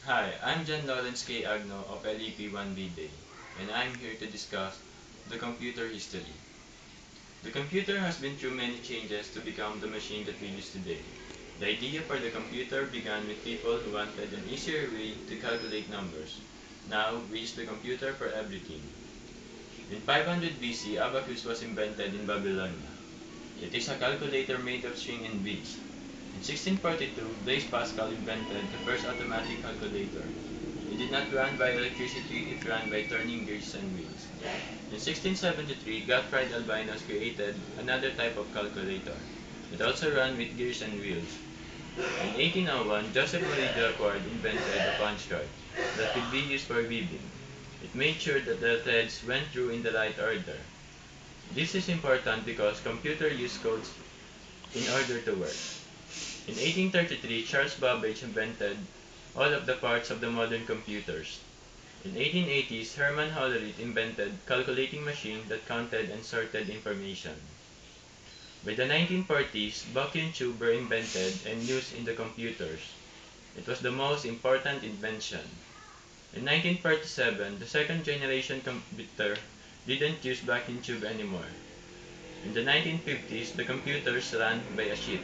Hi, I'm John Lawrence K. Agno of LEP1B Day, and I'm here to discuss the computer history. The computer has been through many changes to become the machine that we use today. The idea for the computer began with people who wanted an easier way to calculate numbers. Now, we use the computer for everything. In 500 BC, abacus was invented in Babylonia. It is a calculator made of string and beads. In 1642, Blaise Pascal invented the first automatic calculator. It did not run by electricity, it ran by turning gears and wheels. In 1673, Gottfried Albinus created another type of calculator. It also ran with gears and wheels. In 1801, Joseph Marie Jacquard invented a punch card that could be used for weaving. It made sure that the threads went through in the right order. This is important because computers use codes in order to work. In 1833, Charles Babbage invented all of the parts of the modern computers. In 1880s, Herman Hollerith invented calculating machine that counted and sorted information. By the 1940s, vacuum tube were invented and used in the computers. It was the most important invention. In 1947, the second generation computer didn't use vacuum tube anymore. In the 1950s, the computers ran by a ship.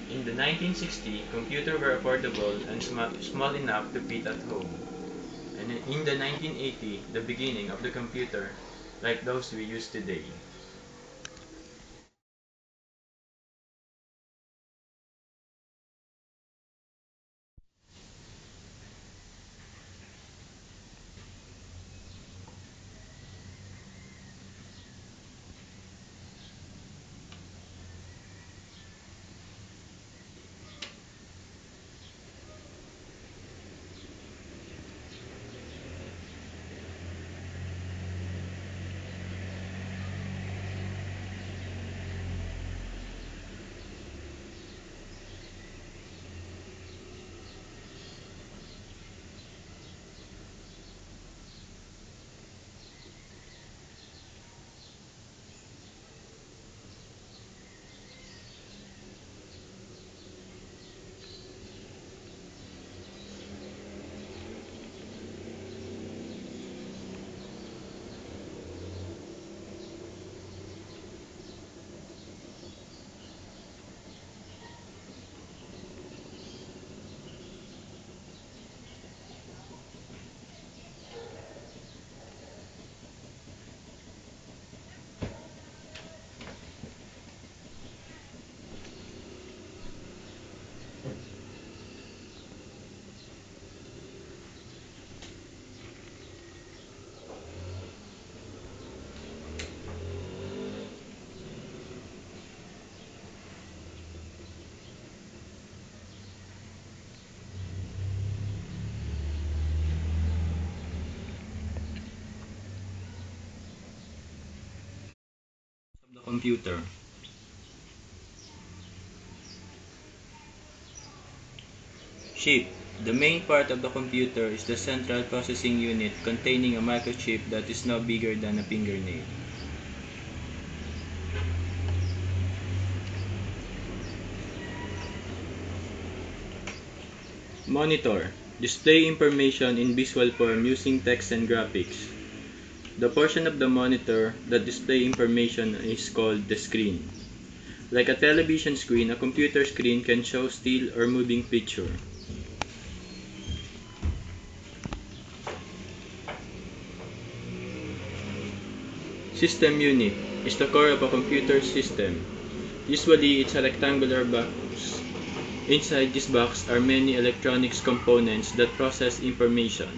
In the 1960s, computers were affordable and small enough to fit at home. And in the 1980s, the beginning of the computer, like those we use today. The computer. Chip. The main part of the computer is the central processing unit containing a microchip that is no bigger than a fingernail. Monitor. Display information in visual form using text and graphics. The portion of the monitor that displays information is called the screen. Like a television screen, a computer screen can show still or moving picture. System unit is the core of a computer system. Usually, it's a rectangular box. Inside this box are many electronics components that process information.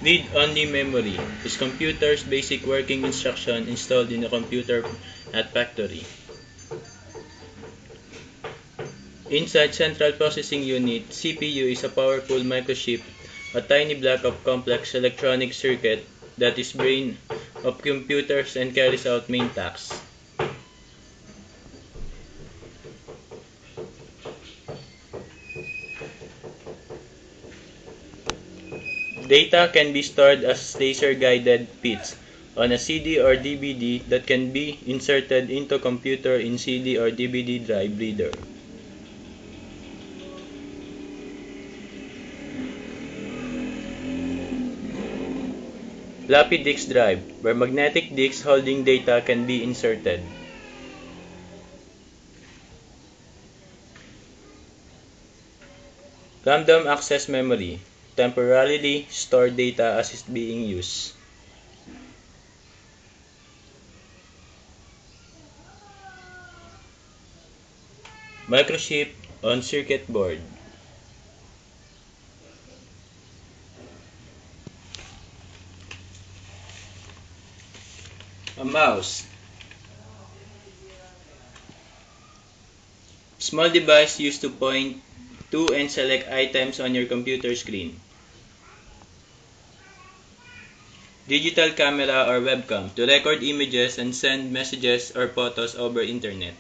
Read-only memory is computer's basic working instruction installed in a computer at factory. Inside Central Processing Unit, CPU is a powerful microchip, a tiny block of complex electronic circuit that is brain of computers and carries out main tasks. Data can be stored as laser-guided bits on a CD or DVD that can be inserted into computer in CD or DVD drive reader. Floppy disk drive, where magnetic disks holding data can be inserted. Random access memory, temporarily store data as it's being used. Microchip on circuit board. A mouse. Small device used to point to and select items on your computer screen. Digital camera or webcam to record images and send messages or photos over internet.